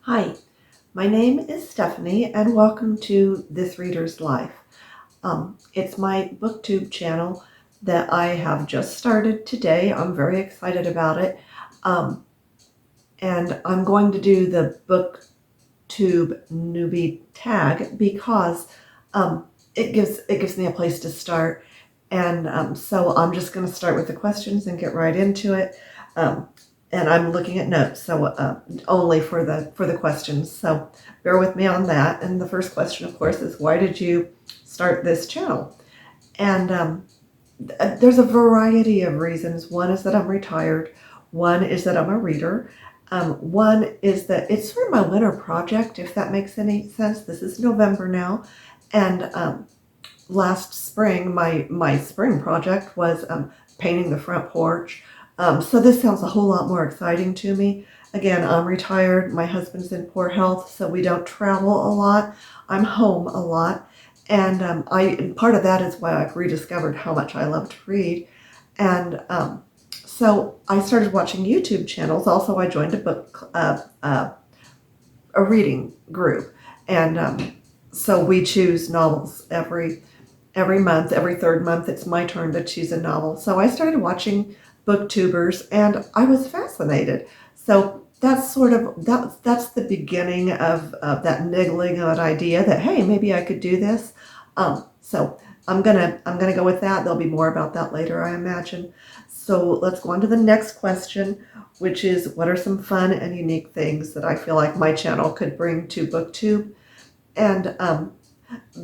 Hi, my name is Stephanie and welcome to This Reader's Life. It's my Booktube channel that I have just started today. I'm very excited about it. And I'm going to do the Booktube Newbie tag because it gives me a place to start. And so I'm just going to start with the questions and get right into it. And I'm looking at notes, so only for the questions. So bear with me on that. And the first question, of course, is why did you start this channel? And there's a variety of reasons. One is that I'm retired. One is that I'm a reader. One is that it's sort of my winter project, if that makes any sense. This is November now, and last spring, my spring project was painting the front porch. So this sounds a whole lot more exciting to me. Again, I'm retired. My husband's in poor health, so we don't travel a lot. I'm home a lot. And part of that is why I've rediscovered how much I love to read. And so I started watching YouTube channels. Also, I joined a reading group. And so we choose novels every month. Every third month, it's my turn to choose a novel. So I started watching booktubers and I was fascinated. So that's that's the beginning of that niggling of an idea that, hey, maybe I could do this. So I'm gonna go with that. There'll be more about that later, I imagine. So let's go on to the next question, which is what are some fun and unique things that I feel like my channel could bring to BookTube? And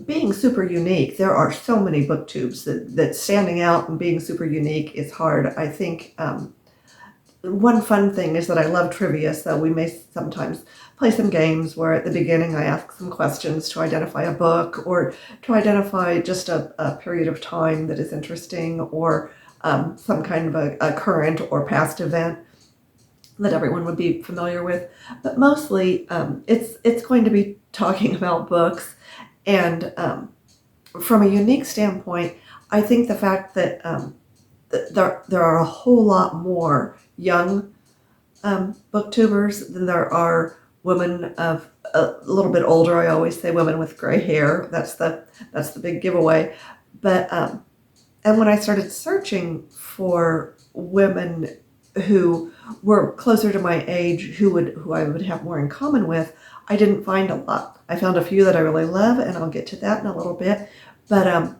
being super unique, there are so many booktubes that standing out and being super unique is hard. I think one fun thing is that I love trivia, so we may sometimes play some games where at the beginning I ask some questions to identify a book or to identify just a period of time that is interesting, or some kind of a current or past event that everyone would be familiar with. But mostly it's going to be talking about books. And from a unique standpoint, I think the fact that there are a whole lot more young booktubers than there are women of a little bit older. I always say women with gray hair. That's the big giveaway. But and when I started searching for women who were closer to my age, who I would have more in common with, I didn't find a lot. I found a few that I really love, and I'll get to that in a little bit. But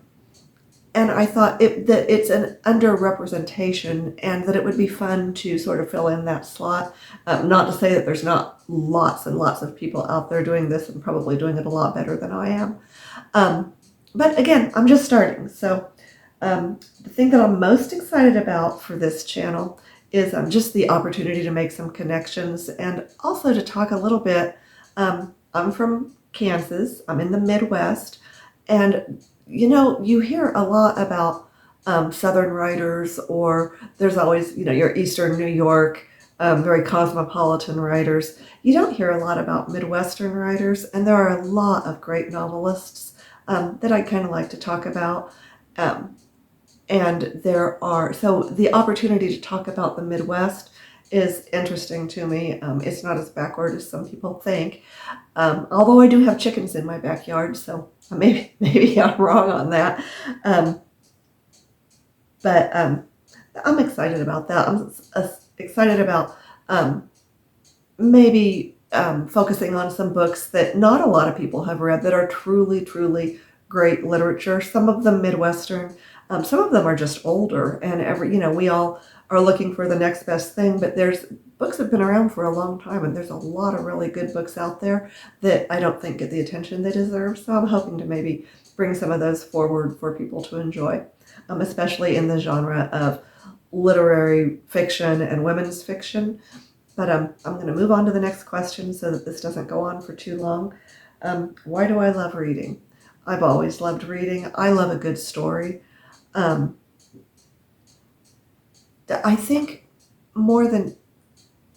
and I thought that it's an underrepresentation, and that it would be fun to sort of fill in that slot. Not to say that there's not lots and lots of people out there doing this and probably doing it a lot better than I am. But again, I'm just starting. So the thing that I'm most excited about for this channel is just the opportunity to make some connections, and also to talk a little bit. I'm from Kansas. I'm in the Midwest, and you hear a lot about Southern writers, or there's always your Eastern New York, very cosmopolitan writers. You don't hear a lot about Midwestern writers, and there are a lot of great novelists that I kind of like to talk about. And so the opportunity to talk about the Midwest is interesting to me. It's not as backward as some people think. Although I do have chickens in my backyard, so maybe I'm wrong on that. But I'm excited about that. I'm excited about maybe focusing on some books that not a lot of people have read that are truly, truly great literature. Some of them Midwestern. Some of them are just older, and we all are looking for the next best thing, but there's books that have been around for a long time, and there's a lot of really good books out there that I don't think get the attention they deserve. So I'm hoping to maybe bring some of those forward for people to enjoy, especially in the genre of literary fiction and women's fiction. But I'm going to move on to the next question so that this doesn't go on for too long. Why do I love reading? I've always loved reading. I love a good story. I think more than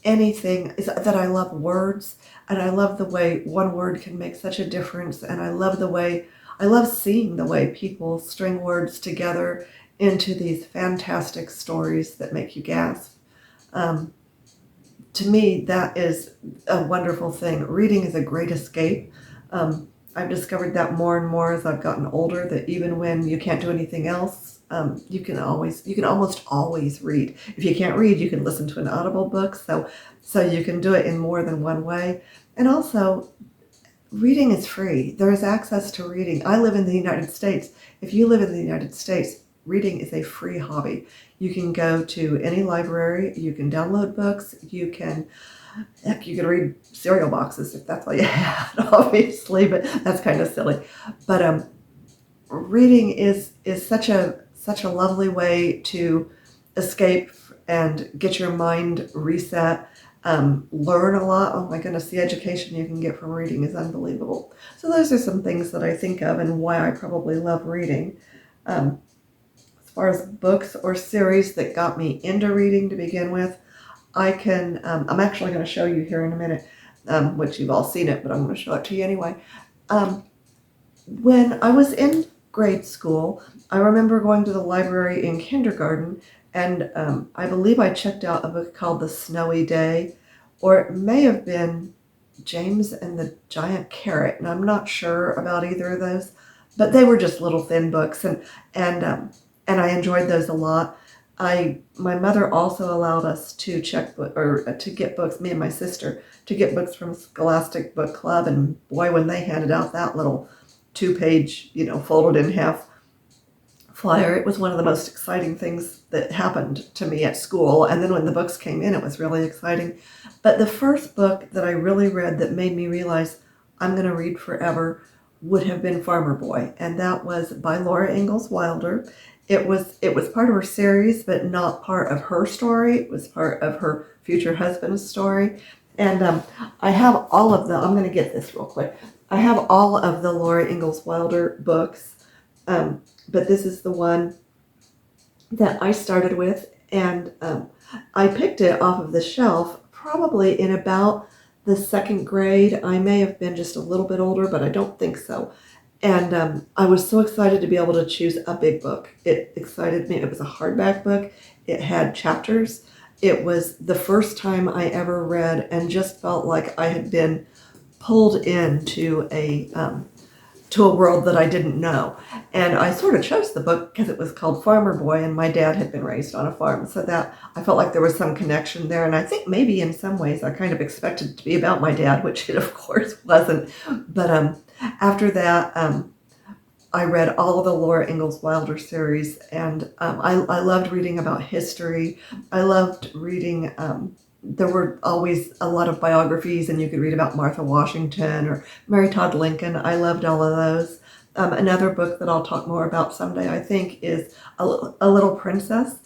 anything is that I love words, and I love the way one word can make such a difference, and I love seeing the way people string words together into these fantastic stories that make you gasp. to me, that is a wonderful thing. Reading is a great escape. I've discovered that more and more as I've gotten older, that even when you can't do anything else, you can almost always read. If you can't read, you can listen to an Audible book. So you can do it in more than one way. And also, reading is free. There is access to reading. I live in the United States. If you live in the United States, reading is a free hobby. You can go to any library. You can download books. You can read cereal boxes if that's all you had, obviously, but that's kind of silly. But reading is such a lovely way to escape and get your mind reset. Learn a lot. Oh my goodness, the education you can get from reading is unbelievable. So those are some things that I think of and why I probably love reading. As far as books or series that got me into reading to begin with, I'm actually going to show you here in a minute, which you've all seen it, but I'm going to show it to you anyway. When I was in grade school, I remember going to the library in kindergarten, and I believe I checked out a book called The Snowy Day, or it may have been James and the Giant Carrot, and I'm not sure about either of those, but they were just little thin books, and I enjoyed those a lot. My mother also allowed us to to get books, me and my sister, to get books from Scholastic Book Club, and boy, when they handed out that little 2-page, folded in half flyer, it was one of the most exciting things that happened to me at school. And then when the books came in, it was really exciting. But the first book that I really read that made me realize I'm going to read forever would have been Farmer Boy, and that was by Laura Ingalls Wilder. It was part of her series, but not part of her story. It was part of her future husband's story. And I have all of I'm going to get this real quick. I have all of the Laura Ingalls Wilder books, but this is the one that I started with, and I picked it off of the shelf probably in about the second grade. I may have been just a little bit older, but I don't think so. And I was so excited to be able to choose a big book. It excited me. It was a hardback book. It had chapters. It was the first time I ever read and just felt like I had been pulled into a world that I didn't know. And I sort of chose the book because it was called Farmer Boy, and my dad had been raised on a farm. So that I felt like there was some connection there. And I think maybe in some ways I kind of expected it to be about my dad, which it of course wasn't. But after that, I read all of the Laura Ingalls Wilder series, and I loved reading about history. I loved reading, there were always a lot of biographies, and you could read about Martha Washington or Mary Todd Lincoln. I loved all of those. Another book that I'll talk more about someday, I think, is A Little Princess.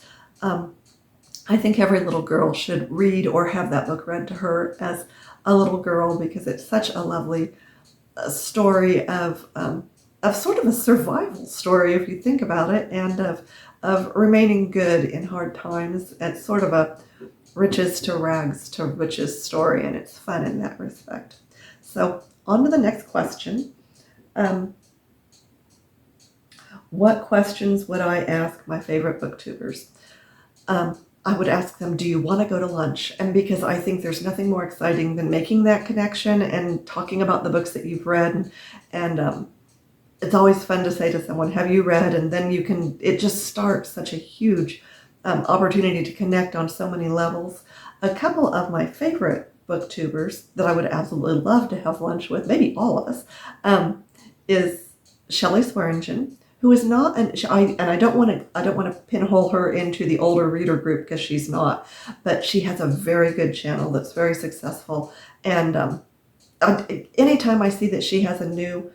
I think every little girl should read or have that book read to her as a little girl, because it's such a lovely story of sort of a survival story, if you think about it, and of remaining good in hard times. It's sort of a riches to rags to riches story, and it's fun in that respect. So on to the next question. What questions would I ask my favorite booktubers? I would ask them, do you want to go to lunch? And because I think there's nothing more exciting than making that connection and talking about the books that you've read. And it's always fun to say to someone, have you read? And then it just starts such a huge opportunity to connect on so many levels. A couple of my favorite booktubers that I would absolutely love to have lunch with, maybe all of us, is Shelly Swearingen, who is not, and I don't want to pinhole her into the older reader group, because she's not, but she has a very good channel that's very successful. And anytime I see that she has a new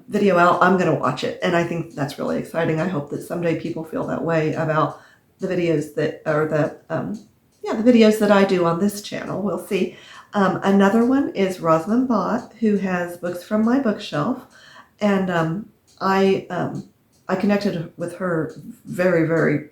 video out, I'm going to watch it, and I think that's really exciting. I hope that someday people feel that way about the videos that are the videos that I do on this channel. We'll see. Another one is Rosamunde Bott, who has books from my bookshelf, and I connected with her very, very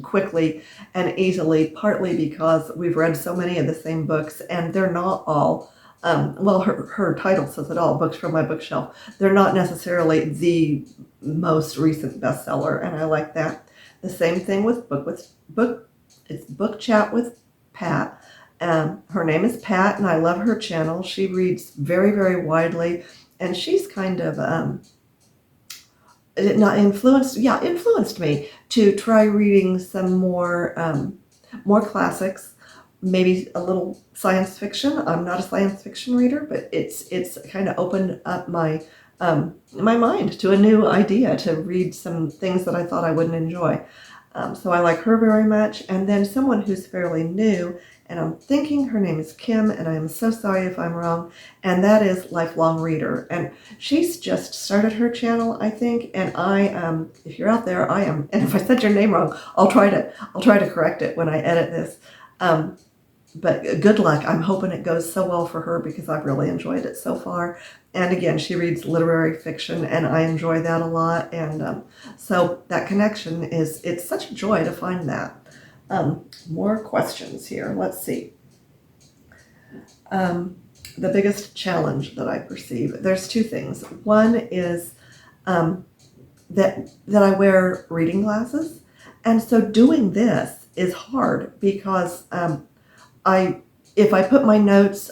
quickly and easily, partly because we've read so many of the same books, and they're not all, her title says it all, books from my bookshelf. They're not necessarily the most recent bestseller, and I like that. The same thing with Book Chat with Pat. Her name is Pat, and I love her channel. She reads very, very widely, and she's kind of not influenced, yeah, influenced me to try reading some more classics, maybe a little science fiction. I'm not a science fiction reader, but it's kind of opened up my my mind to a new idea to read some things that I thought I wouldn't enjoy. So I like her very much. And then someone who's fairly new, and I'm thinking her name is Kim, and I am so sorry if I'm wrong, and that is Lifelong Reader. And she's just started her channel, I think, and if you're out there, I am, and if I said your name wrong, I'll try to correct it when I edit this. But good luck. I'm hoping it goes so well for her because I've really enjoyed it so far. And again, she reads literary fiction, and I enjoy that a lot. And so that connection it's such a joy to find that. More questions here. Let's see. The biggest challenge that I perceive, there's two things. One is that I wear reading glasses. And so doing this is hard because if I put my notes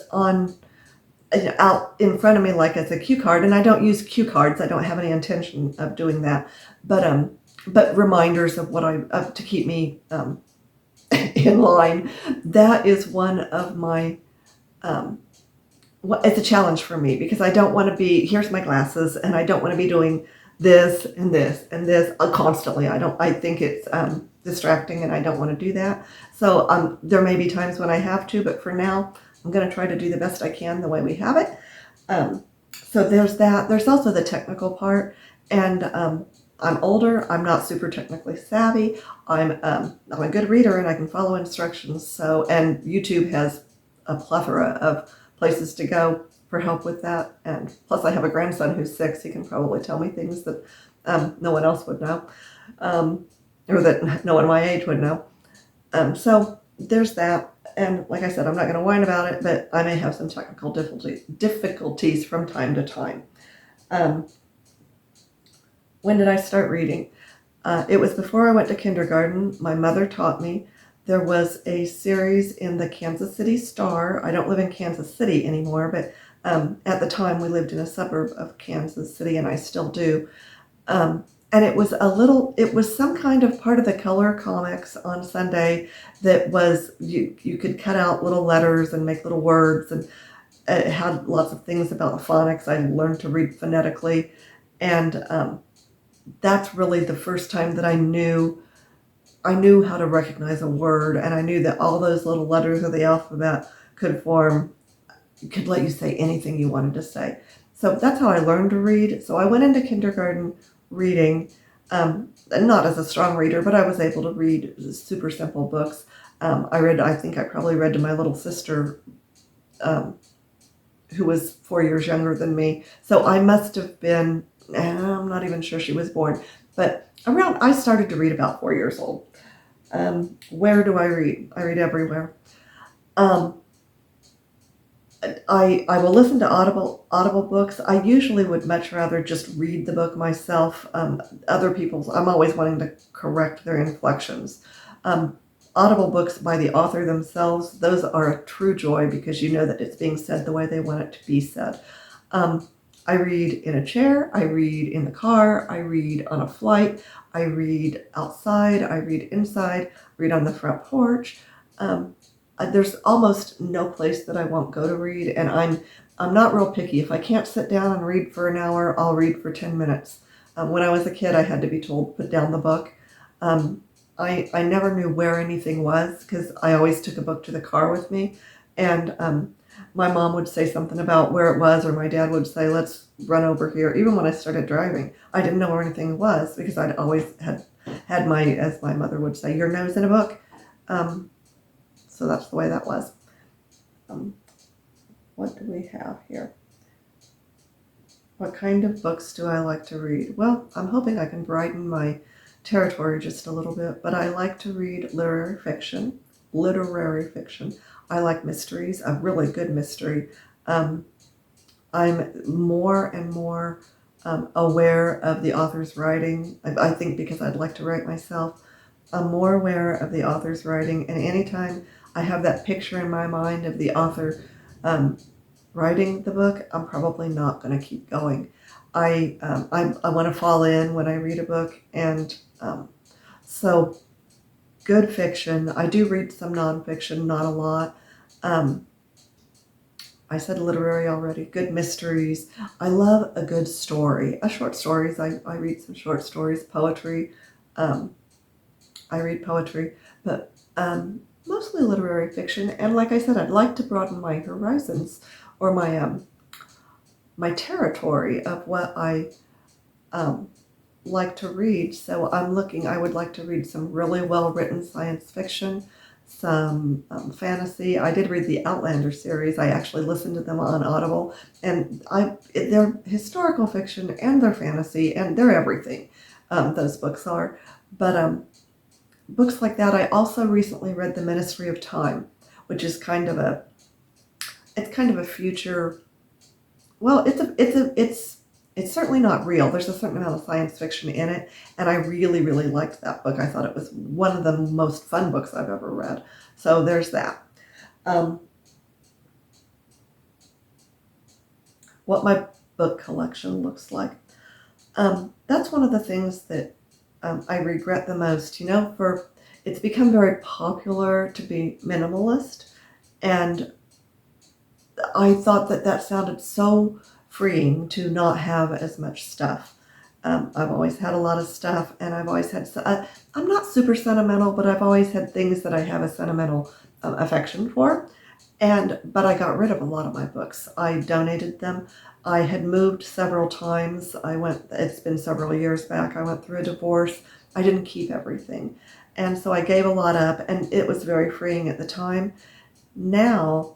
out in front of me like it's a cue card, and I don't use cue cards, I don't have any intention of doing that, but reminders of to keep me in line. That is one of my it's a challenge for me because I don't want to be, here's my glasses, and I don't want to be doing this and this and this constantly. I think it's distracting, and I don't want to do that. So there may be times when I have to, but for now, I'm going to try to do the best I can the way we have it. So there's that. There's also the technical part, and I'm older. I'm not super technically savvy. I'm a good reader, and I can follow instructions. So, and YouTube has a plethora of places to go for help with that. And plus, I have a grandson who's 6. He can probably tell me things that no one else would know, or that no one my age would know. So there's that. And like I said, I'm not going to whine about it, but I may have some technical difficulties from time to time. When did I start reading? It was before I went to kindergarten. My mother taught me. There was a series in the Kansas City Star. I don't live in Kansas City anymore, but at the time we lived in a suburb of Kansas City, and I still do. And it was some kind of part of the color comics on Sunday that was, you could cut out little letters and make little words, and it had lots of things about the phonics. I learned to read phonetically, and that's really the first time that I knew how to recognize a word, and I knew that all those little letters of the alphabet could let you say anything you wanted to say. So that's how I learned to read. So I went into kindergarten reading, not as a strong reader, but I was able to read super simple books. I think I probably read to my little sister, who was 4 years younger than me. So I must have been, I'm not even sure she was born, but I started to read about 4 years old. Where do I read? I read everywhere. I will listen to audible books. I usually would much rather just read the book myself. Other people's, I'm always wanting to correct their inflections. Audible books by the author themselves, those are a true joy because you know that it's being said the way they want it to be said. I read in a chair, I read in the car, I read on a flight, I read outside, I read inside, read on the front porch. There's almost no place that I won't go to read, and I'm not real picky. If I can't sit down and read for an hour, I'll read for 10 minutes. When I was a kid, I had to be told, put down the book. I never knew where anything was because I always took a book to the car with me, and my mom would say something about where it was, or my dad would say, let's run over here. Even when I started driving, I didn't know where anything was because I'd always had my, as my mother would say, your nose in a book. So that's the way that was. What do we have here? What kind of books do I like to read? Well, I'm hoping I can brighten my territory just a little bit, but I like to read literary fiction. I like mysteries, a really good mystery. I'm more and more aware of the author's writing. I think because I'd like to write myself, I'm more aware of the author's writing, and anytime I have that picture in my mind of the author writing the book, I'm probably not going to keep going. I want to fall in when I read a book, and so good fiction. I do read some nonfiction, not a lot. I said literary already. Good mysteries. I love a good story. Short stories. I read some short stories. Poetry. I read poetry, but mostly literary fiction. And like I said, I'd like to broaden my horizons, or my territory of what I like to read. So I would like to read some really well-written science fiction, some fantasy. I did read the Outlander series. I actually listened to them on Audible, and they're historical fiction and they're fantasy and they're everything. Those books are, but books like that. I also recently read The Ministry of Time, which is kind of a future. Well, it's certainly not real. There's a certain amount of science fiction in it, and I really, really liked that book. I thought it was one of the most fun books I've ever read. So there's that. What my book collection looks like. That's one of the things that I regret the most. It's become very popular to be minimalist, and I thought that sounded so freeing to not have as much stuff. I've always had a lot of stuff, and I've always had, I'm not super sentimental, but I've always had things that I have a sentimental affection for. But I got rid of a lot of my books. I donated them. I had moved several times. It's been several years back. I went through a divorce. I didn't keep everything. And so I gave a lot up, and it was very freeing at the time. Now,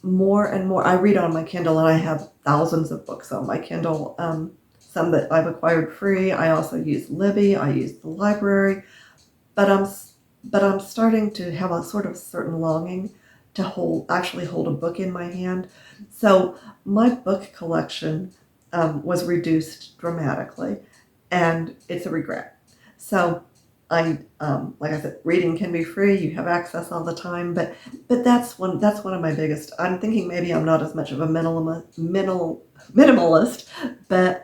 more and more, I read on my Kindle, and I have thousands of books on my Kindle, some that I've acquired free. I also use Libby. I use the library, but I'm starting to have a sort of certain longing to actually hold a book in my hand. So my book collection was reduced dramatically, and it's a regret. So like I said, reading can be free. You have access all the time, but that's one of my biggest. I'm thinking maybe I'm not as much of a minimalist, but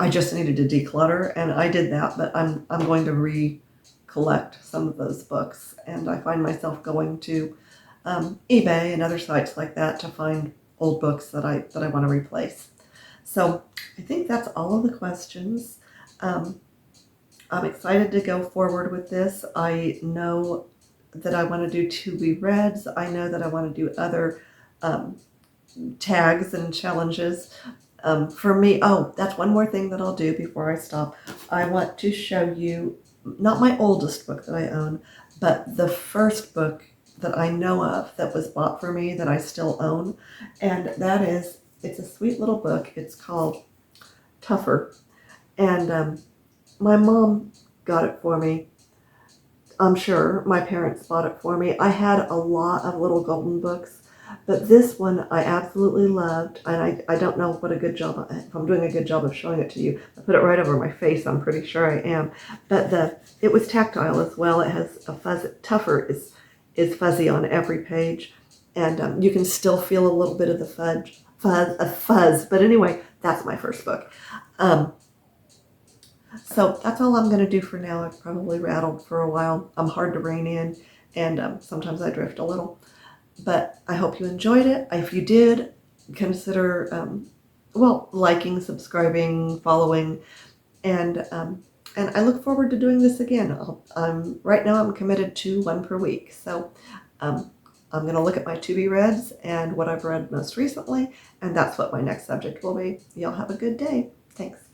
I just needed to declutter, and I did that. But I'm going to recollect some of those books, and I find myself going to eBay and other sites like that to find old books that I want to replace. So I think that's all of the questions. I'm excited to go forward with this. I know that I want to do to-be-reads. I know that I want to do other tags and challenges. For me, that's one more thing that I'll do before I stop. I want to show you, not my oldest book that I own, but the first book that I know of that was bought for me that I still own. And it's a sweet little book. It's called Tougher. And my mom got it for me. I'm sure my parents bought it for me. I had a lot of little golden books, but this one I absolutely loved, and I don't know if I'm doing a good job of showing it to you. I put it right over my face. I'm pretty sure I am. But it was tactile as well. It has a fuzz. Tougher is fuzzy on every page, and you can still feel a little bit of the fuzz. But anyway, that's my first book. So that's all I'm going to do for now. I've probably rattled for a while. I'm hard to rein in, and sometimes I drift a little. But I hope you enjoyed it. If you did, consider, liking, subscribing, following, and I look forward to doing this again. Right now I'm committed to one per week. So I'm going to look at my to-be-reads and what I've read most recently, and that's what my next subject will be. Y'all have a good day. Thanks.